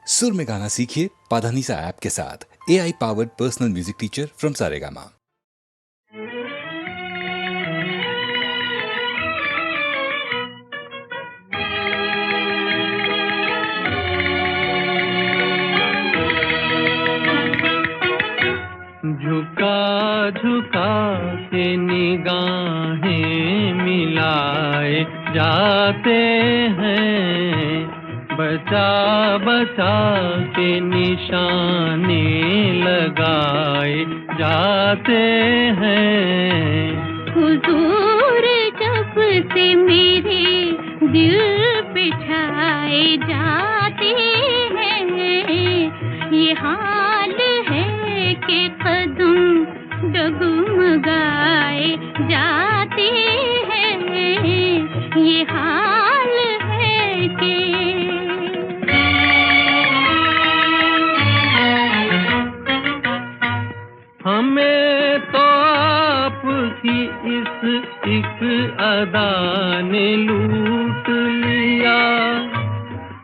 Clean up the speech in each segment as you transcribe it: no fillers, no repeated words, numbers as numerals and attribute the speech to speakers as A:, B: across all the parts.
A: सुर में गाना सीखिए पाधानीसा ऐप के साथ। AI powered personal music teacher from Saregama.
B: झुका झुका के निगाहें मिलाए जाते हैं, बचा बचा के निशाने लगाए जाते हैं।
C: हुजूर जब से मेरे दिल पे छाए जाते हैं, ये हाल है कि कदम डगमगाए जाते हैं, ये हाल है कि
B: हमें तो आपकी इस एक अदा ने लूट लिया,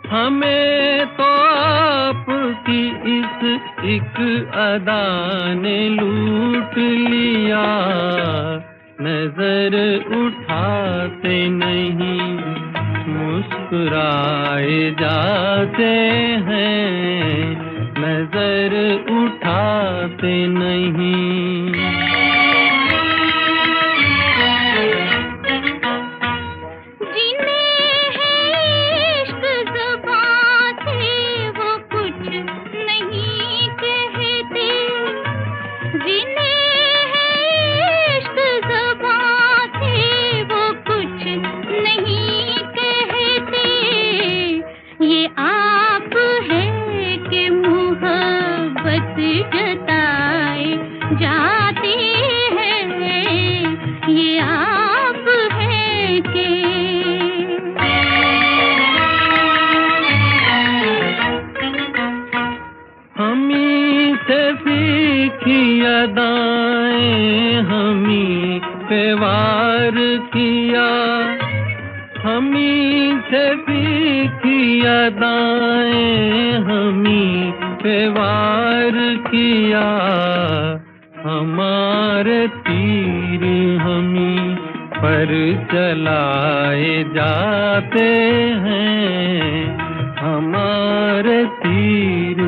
B: हमें तो आपकी इस एक अदा ने लूट लिया। नजर उठाते नहीं मुस्कुराए जाते हैं, नजर उठाते नहीं। अदाएं हमी पे वार किया, हमी से फीकी अदाएं हमी पे वार किया। हमारे तीर हमी पर चलाए जाते हैं, हमारे तीर।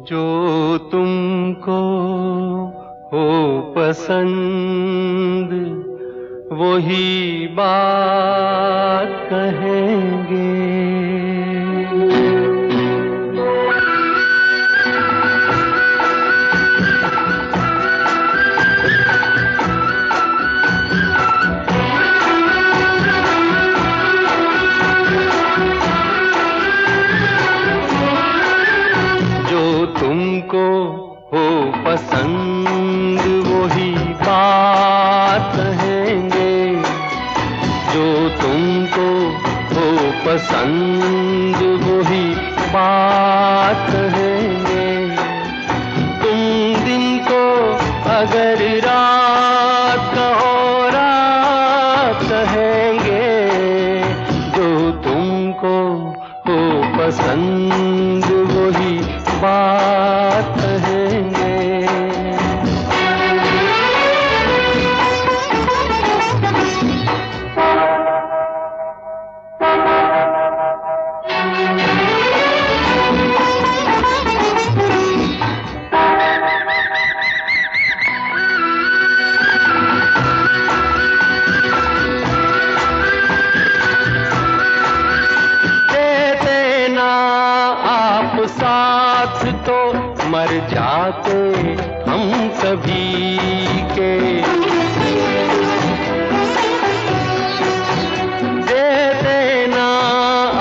B: जो तुमको हो पसंद वही बात कहेंगे, तुमको हो पसंद वही बात कहेंगे, जो तुमको हो पसंद बात कहेंगे। साथ तो मर जाते हम सभी के, दे देना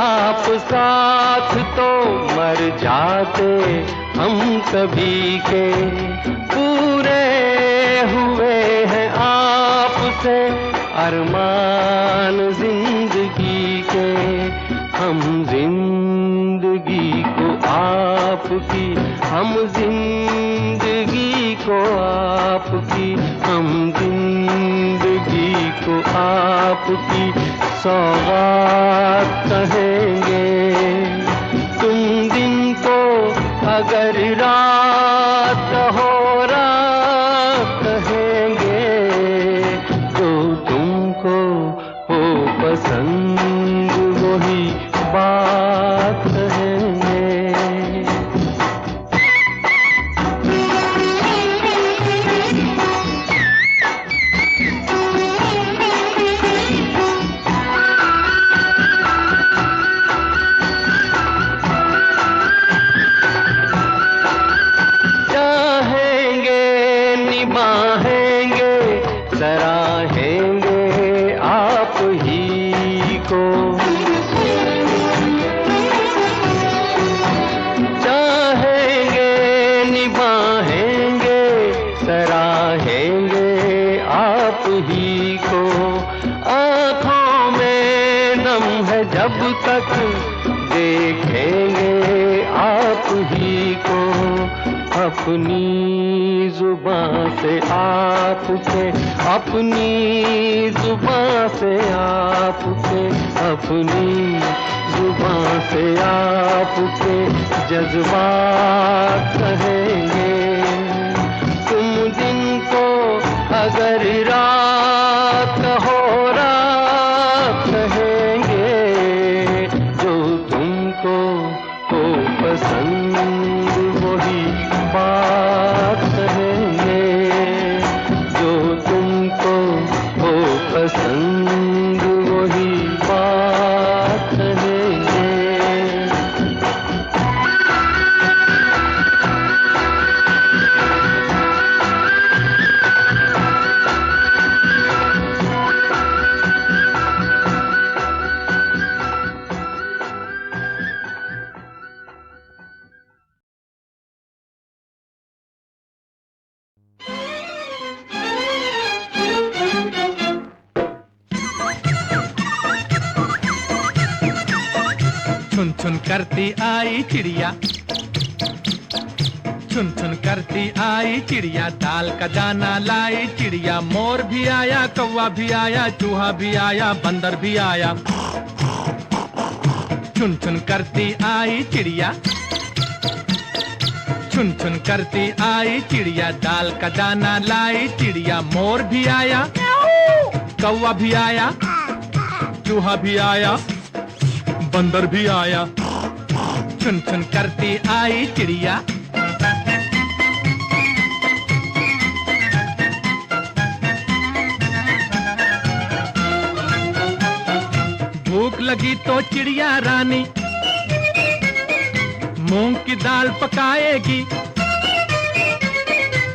B: आप साथ तो मर जाते हम सभी के। पूरे हुए हैं आपसे अरमान जिंदगी के, हम जिंदगी को आपकी, हम जिंदगी को आपकी, हम जिंदगी को आपकी सौगात कहेंगे। तुम दिन को अगर रात हो रात कहेंगे, जो तुमको हो पसंद वही बात कहेंगे। चाहेंगे निभाएंगे सराहेंगे आप ही को, चाहेंगे निभाएंगे सराहेंगे आप ही को। आँखों में नम है जब तक देखेंगे आप ही को, अपनी जुबान से आपके, अपनी जुबान से आपके, अपनी जुबान से आपके जज्बात कहेंगे। तुम दिन को अगर रात हो रात कहेंगे, जो तुमको हो पसंद वही बात कहेंगे, जो तुमको हो पसंद वही बात कहेंगे।
D: छुन छुन करती आई चिड़िया, छुन छुन करती आई चिड़िया, दाल का दाना लाई चिड़िया। मोर भी आया, कौवा भी आया, चूहा भी आया, बंदर भी आया। छुन छुन करती आई चिड़िया, छुन छुन करती आई चिड़िया, दाल का दाना लाई चिड़िया। मोर भी आया, कौवा भी आया, चूहा भी आया, बंदर भी आया। छुन छुन करती आई चिड़िया। भूख लगी तो चिड़िया रानी मूंग की दाल पकाएगी।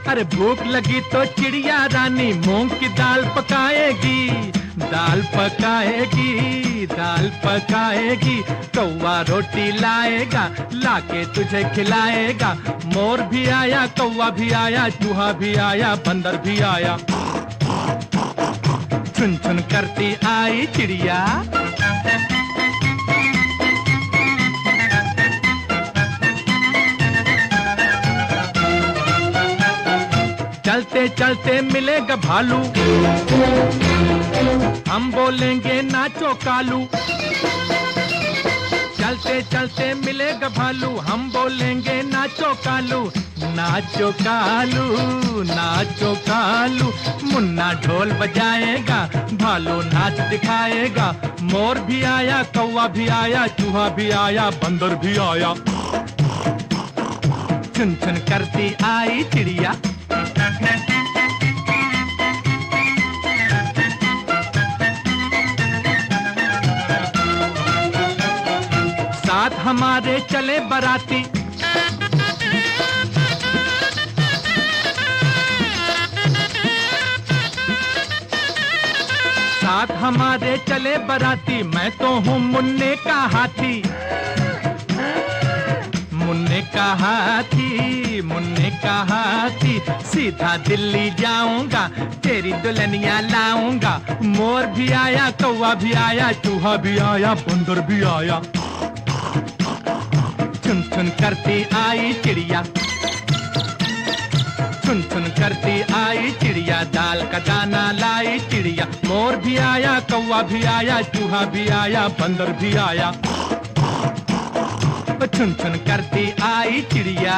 D: अरे भूख लगी तो चिड़िया रानी मूंग की दाल पकाएगी, दाल पकाएगी, दाल पकाएगी। कौवा रोटी लाएगा, लाके तुझे खिलाएगा। मोर भी आया, कौवा भी आया, चूहा भी आया, बंदर भी आया। छुन छुन करती आई चिड़िया। चलते चलते मिलेगा भालू, हम बोलेंगे नाचो कालू। चलते चलते मिलेगा भालू, हम बोलेंगे नाचो कालू, नाचो कालू, नाचो कालू। मुन्ना ढोल बजाएगा, भालू नाच दिखाएगा। मोर भी आया, कौवा भी आया, चूहा भी आया, बंदर भी आया। चुन चुन करती आई चिड़िया। साथ हमारे चले बराती, साथ हमारे चले बराती। मैं तो हूँ मुन्ने का हाथी, मुन्ने का हाथी, मुन्ने का हाथी। सीधा दिल्ली जाऊंगा, तेरी दुल्हनिया लाऊंगा। मोर भी आया, कौवा भी आया, चूहा भी आया, बंदर भी आया। चुन चुन करती आई चिड़िया, चुन चुन करती आई चिड़िया। दाल का दाना लाई चिड़िया। मोर भी आया, कौवा भी आया, चूहा भी आया, बंदर भी आया। चुन चुन करती आई चिड़िया।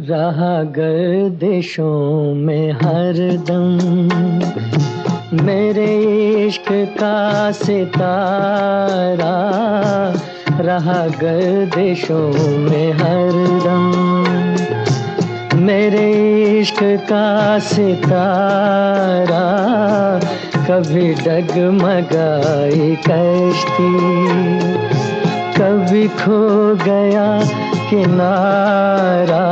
B: रहा गर्दिशों में हरदम मेरे इश्क का सितारा, रहा गर्दिशों में हरदम मेरे इश्क का सितारा। कभी डगमगाई कश्ती, कभी खो गया किनारा,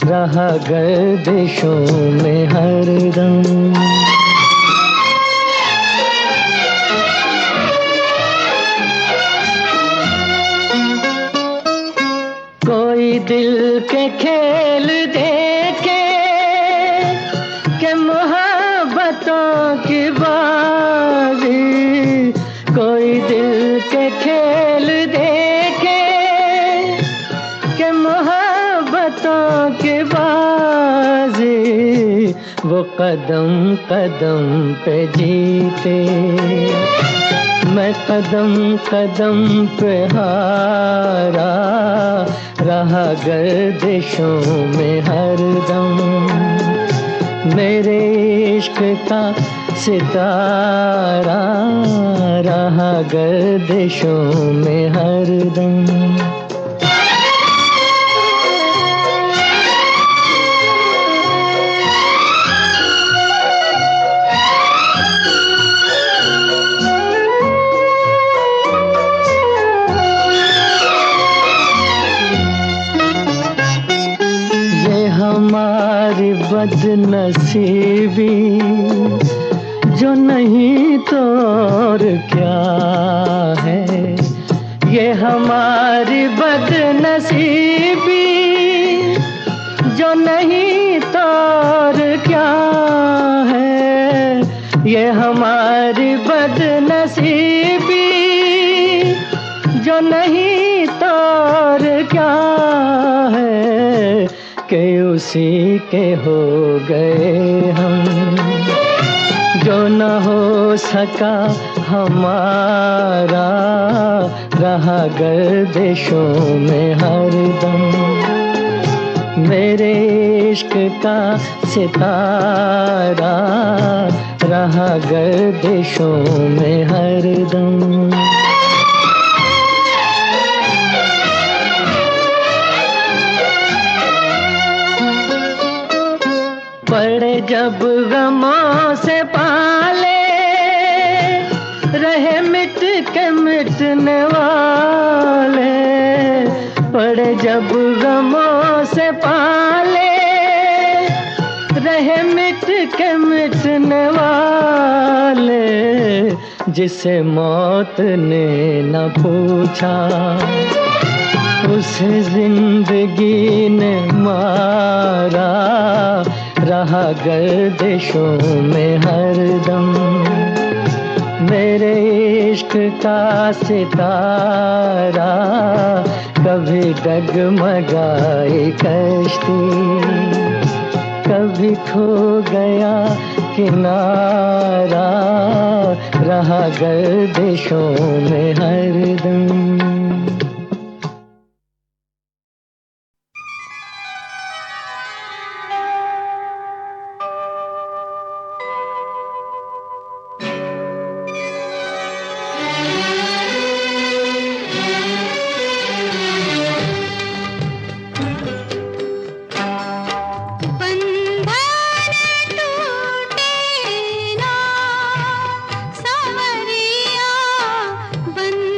B: रहा गर्दिशों में हरदम। कोई दिल के खेल देखे के मोहब्बतों की बाजी, कोई दिल के खेल देखे के मोहब्बतों की बाजी, वो कदम कदम पे जीते, मैं कदम कदम पे हारा, रहा गर्दिशों में हरदम मेरे इश्क का सितारा, रहा गर्दिशों में हरदम। हमारी बदनसीबी जो नहीं तो और क्या है, ये हमारी बदनसीबी जो नहीं तो और क्या है, ये हमारी बदनसीबी जो नहीं तो और क्या है, कि उसी के हो गए हम, जो न हो सका हमारा, रहा गर्दिशों में हरदम मेरे इश्क का सितारा, रहा गर्दिशों में हरदम। पड़े जब गमों से पाले, रहे मिट के मिटने वाले। पड़े जब गमों से पाले, रहे मिट के मिटने वाले। जिसे मौत ने न पूछा, उसे जिंदगी ने मारा। रहा गर्दिशों में हरदम। मेरे इश्क का सितारा कभी डगमगाए कश्ती, कभी खो गया किनारा। रहा गर्दिशों में हरदम।
C: बंधन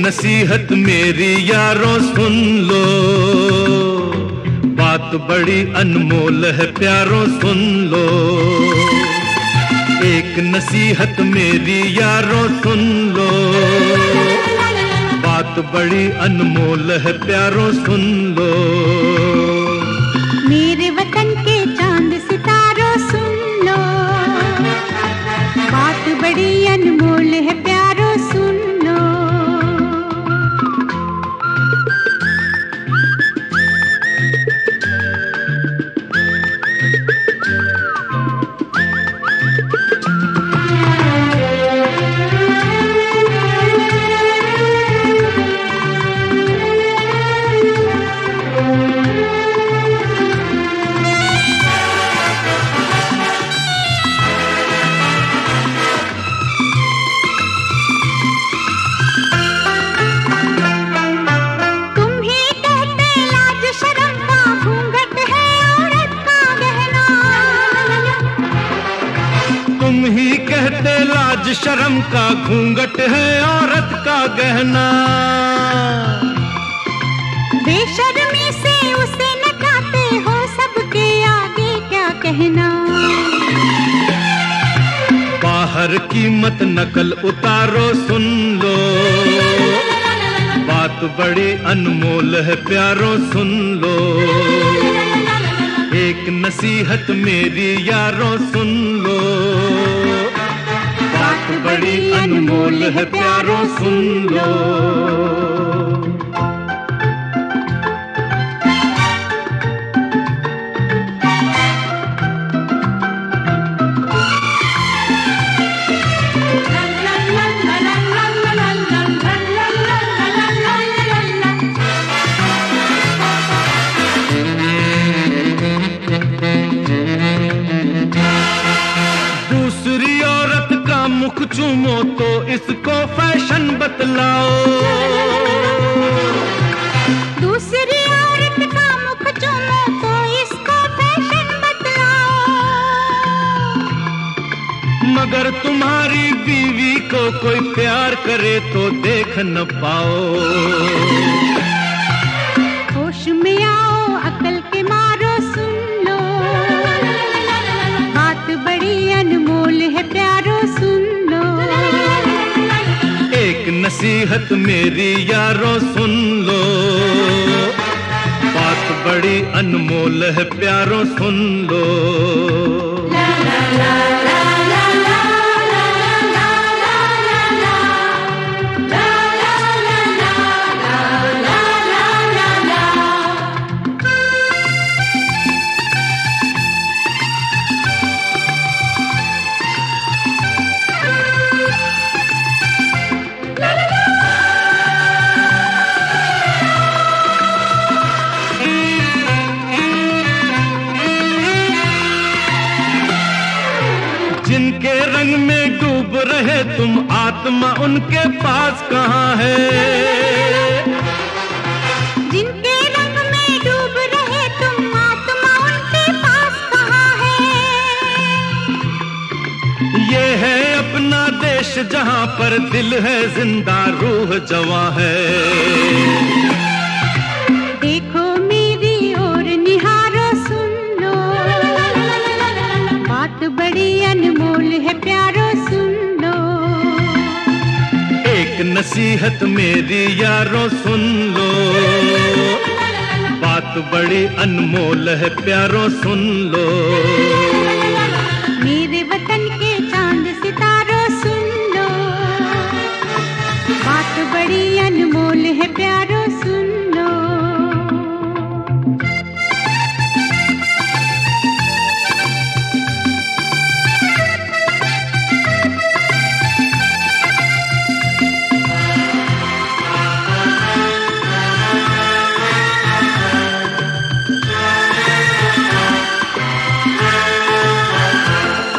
D: नसीहत मेरी यारों सुन लो, बात बड़ी अनमोल है प्यारों सुन लो। एक नसीहत मेरी यारों सुन लो, बात बड़ी अनमोल है प्यारों सुन लो।
C: मेरे वतन के चांद सितारों सुन लो, बात बड़ी अनमोल है प्यारों सुन लो।
D: लाज शर्म का घूंघट है औरत का गहना।
C: बेशर्मी से उसे नचाते हो, सबके आगे क्या कहना।
D: बाहर की मत नकल उतारो सुन लो, बात बड़ी अनमोल है प्यारों सुन लो। एक नसीहत मेरी यारों सुन लो, बात बड़ी अनमोल है प्यारों सुन लो। दूसरी औरत का मुख चूमो तो इसको फैशन बतलाओ।
C: दूसरी औरत का मुख चूमो तो इसको फैशन बतलाओ।
D: मगर तुम्हारी बीवी को कोई प्यार करे तो देख न पाओ।
C: होश में आओ, अकल के मारो सुन लो, बात बड़ी अनमोल है प्यारो सुन लो।
D: एक नसीहत मेरी यारों सुन लो, बात बड़ी अनमोल है प्यारों सुन लो। जिनके रंग में डूब रहे तुम, आत्मा उनके पास कहाँ है।
C: जिनके रंग में डूब रहे तुम, आत्मा उनके पास कहाँ है।
D: ये है अपना देश जहाँ पर दिल है जिंदा, रूह जवां है।
C: देखो मेरी ओर निहारो सुन लो, बात बड़ी अनमोल है प्यारो सुन लो।
D: एक नसीहत मेरी यारों सुन लो, बात बड़ी अनमोल है प्यारों सुन लो।
C: मेरे वतन के चांद सितारों सुन लो, बात बड़ी अनमोल है प्यारो सुन लो।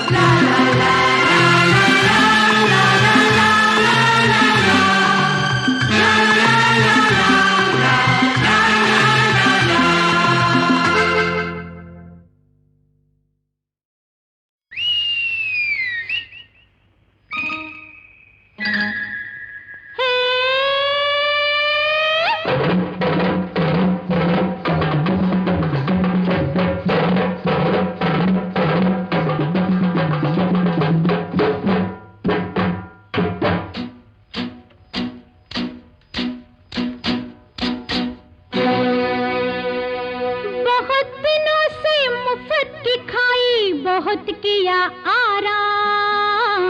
C: La la la किया आराम।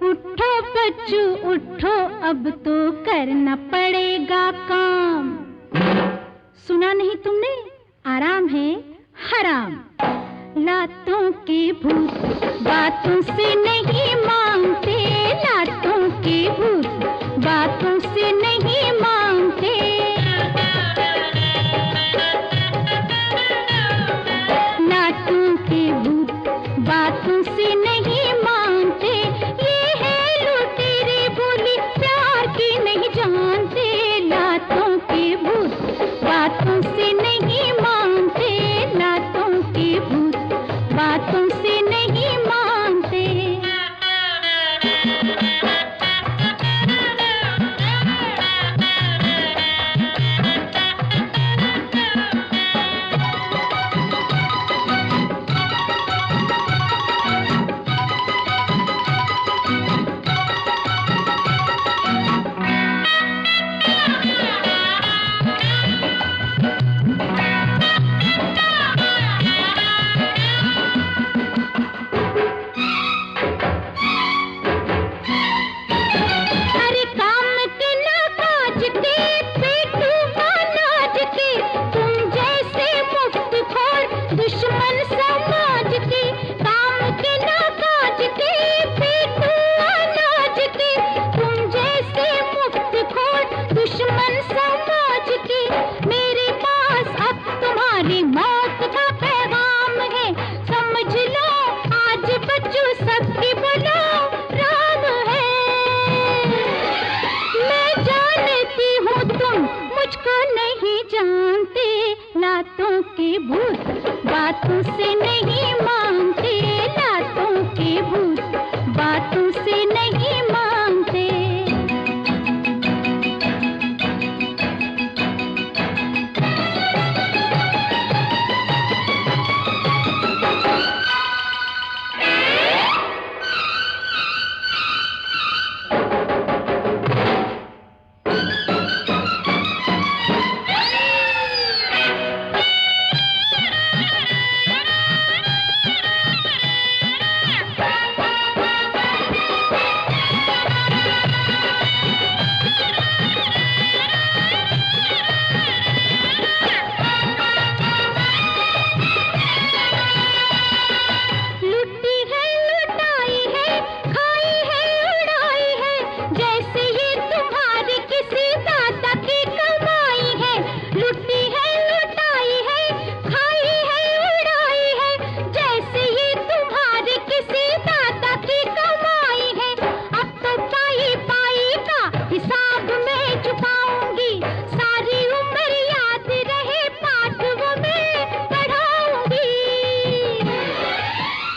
C: उठो बच्चू उठो, अब तो करना पड़ेगा काम। सुना नहीं तुमने, आराम है हराम। लातों के भूत बातों से नहीं मांगते, लातों के भूत बातों से नहीं मांगते। लातों के भूत बातों से नहीं मानते, ये है लुटेरे बोली प्यार की नहीं जानते। लातों के भूत बातों से नहीं मानते, लातों के भूत बातों से नहीं मानते। अरे काम के ना काज के, पेटू अनाज के, तुम जैसे मुफ्तखोर दुश्मन समाज के। काम के ना काज के, पेटू अनाज के, तुम जैसे मुफ्तखोर दुश्मन समाज के। मेरे पास अब तुम्हारी मौत का पैगाम है, समझ लो आज बच्चों सबकी बोलो राम है। मैं जानती हूँ तुम मुझको नहीं जानते, लातों के भूत बातों से नहीं मानते, लातों के भूत बातों से नहीं मानते। लुटी है लुटाई है, खाई है उड़ाई है, जैसे ये तुम्हारी किसी दादा की कमाई है। लुटी है लुटाई है, खाई है उड़ाई है, जैसे ये तुम्हारी किसी दादा की कमाई है। अब तो पाई पाई का हिसाब मैं चुकाऊंगी, सारी उम्र याद रहे पाठ वो मैं पढ़ाऊंगी।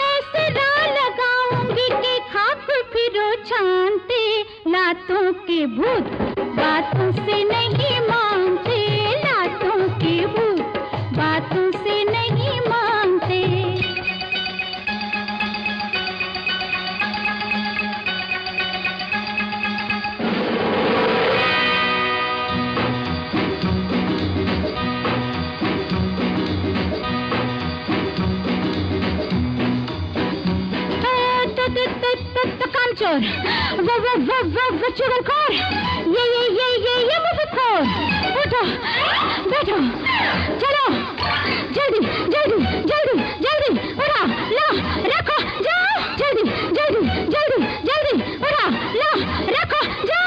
C: ऐसे राह लगाऊंगी कि खाक फिरो छानते, लातों के भूत बातों से नहीं मानते, लातों के भूत बातों से नहीं मानते। कामचोर, वो चुगलखोर, ये मुफ्तखोर। उठो बैठो, चलो जल्दी जल्दी जल्दी जल्दी उड़ा लो रखो जाओ, जल्दी जल्दी जल्दी जल्दी उड़ा लो रखो जाओ।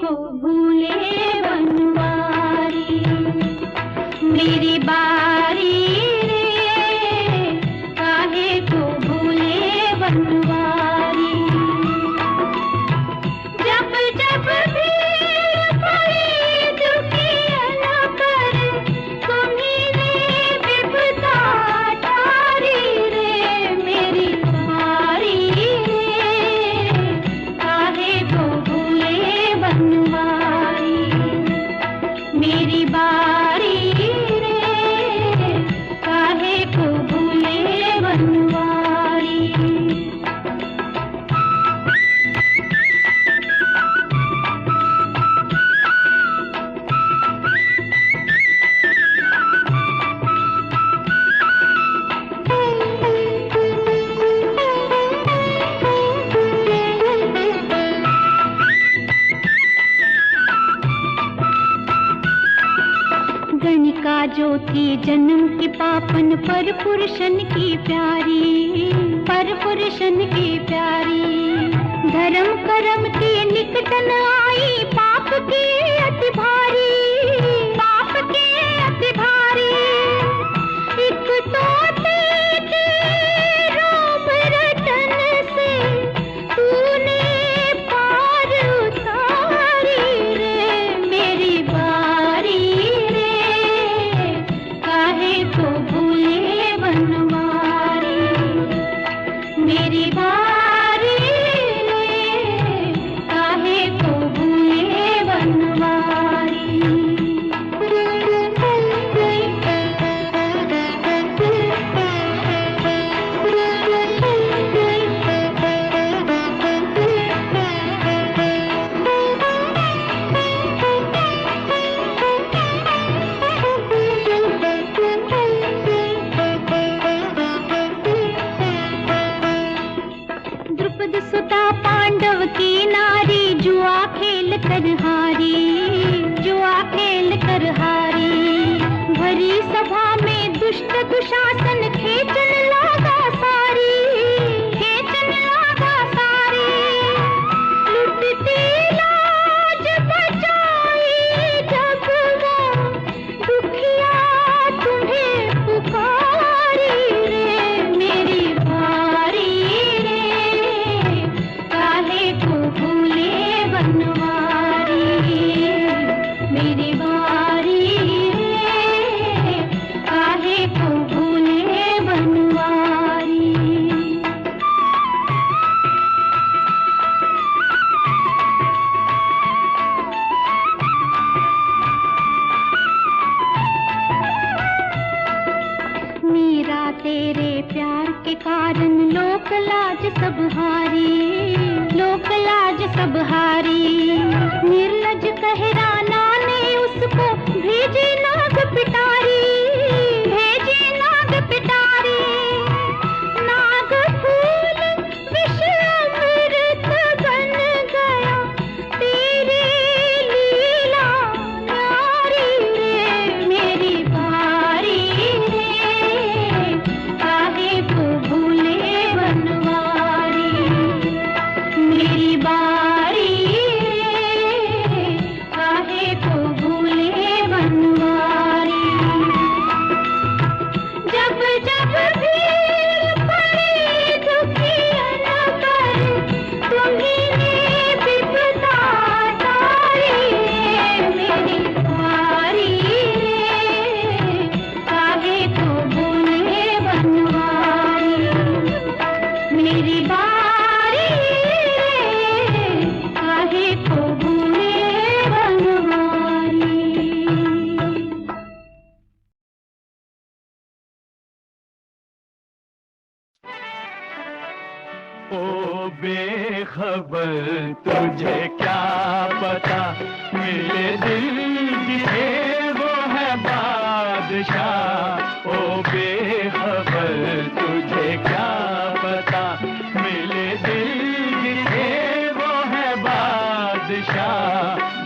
C: को भूले बनवारी, मेरी बारी रे काहे को भूले बनवारी। जब जब भीड़ पड़ी दुखिया पर तुम्हीं ने विपदा टारी रे, मेरी बारी रे काहे को भूले बनवारी, मेरी बारी रे काहे को भूले बनवारी। गणिका ज्योति जन्म की पापन पर पुरुषन की प्यारी, पर पुरुषन की प्यारी। धर्म कर्म के निकटन आई पाप के अति भारी, पाप के अति भारी। एक तोते के रोम रतन से तूने पार उतारी रे, मेरी बारी रे काहे को भूले बनवारी, मेरी बारी रे काहे को भूले बनवारी। द्रुपद सुता पांडव की नारी जुआ खेल कर हारी, जुआ खेल कर हारी। भरी सभा में दुष्ट दुशासन खेचन लागा सारी, खेचन लागा सारी। लुटती लाज बचाई जब वो दुखिया तुम्हें पुकारी रे, मेरी बारी रे काहे को भूले बनवारी, मेरी बारी रे काहे को भूले बनवारी। मीरा तेरे प्यार के कारण लोक लाज सब हारी, लोक लाज सब हारी। निर्लज कहराना ने उसको भेजी नाग पिटारी, भेजी नाग पिटारी। नाग फूल विष अमृत बन गया तेरी लीला न्यारी रे, मेरी बारी रे काहे को भूले बनवारी, मेरी बारी रे काहे को भूले बनवारी। जब जब भीड़ पड़ी दुखिया पर तुम्हीं ने विपदा टारी रे, मेरी बारी रे काहे को भूले बनवारी, मेरी बारी रे काहे को भूले बनवारी।
D: ओ बेखबर तुझे क्या पता, मेरे दिल जिसे वो है बादशाह। ओ बेखबर तुझे क्या पता, मेरे दिल जिसे वो है बादशाह।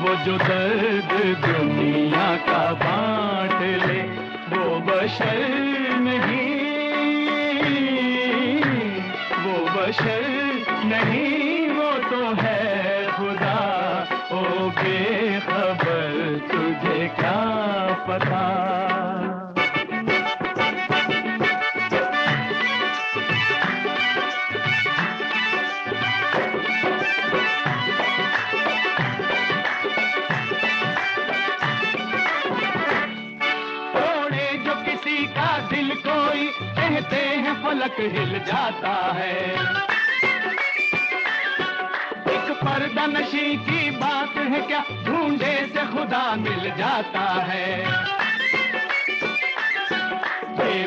D: वो जो दर्द दुनिया का बांट ले वो बशर नहीं, वो बशर नहीं वो तो है खुदा। ओ बेखबर तुझे क्या पता। तोड़े जो किसी का दिल कोई, कहते हैं फलक हिल जाता है। एक पर्दा नशी की बात है क्या, ढूंढे से खुदा मिल जाता है।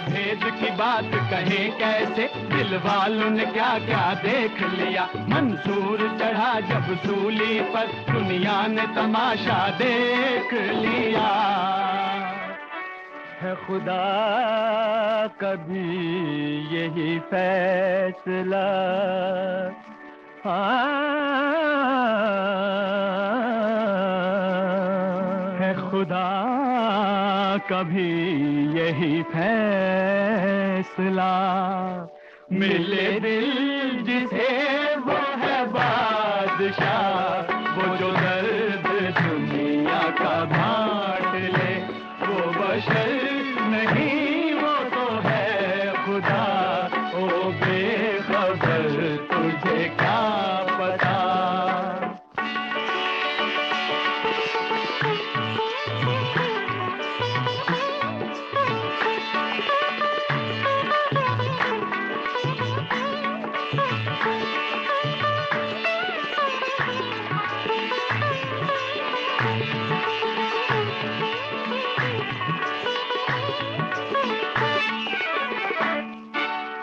D: भेद की बात कहे कैसे, दिल वालों ने क्या क्या देख लिया। मंसूर चढ़ा जब सूली पर, दुनिया ने तमाशा देख लिया।
B: है खुदा कभी यही फैसला,
D: है खुदा कभी यही फैसला। मिले दिल जिसे वो है बादशाह, वो जो दर्द दुनिया का बांट ले। वो बशर नहीं, वो तो है खुदा। ओ बेखबर तुझे क्या पता।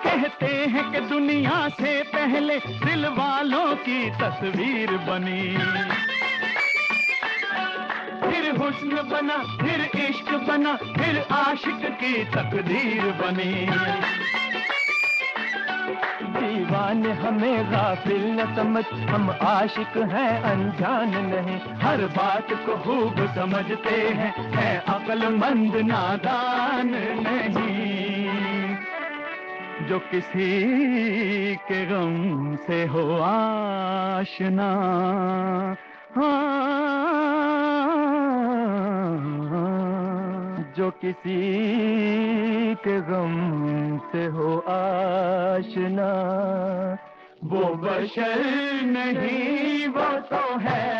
D: कहते हैं कि दुनिया से पहले दिल वालों की तस्वीर बनी, फिर हुस्न बना, फिर इश्क बना, फिर आशिक की तकदीर बनी।
B: दीवाने हमें गाफिल न समझ, हम आशिक हैं अनजान नहीं।
D: हर बात को खूब समझते हैं, है अक्लमंद नादान नहीं। जो किसी के गम से हो आशना,
B: जो किसी के गम से हो आशना,
D: वो बशर नहीं, वो तो है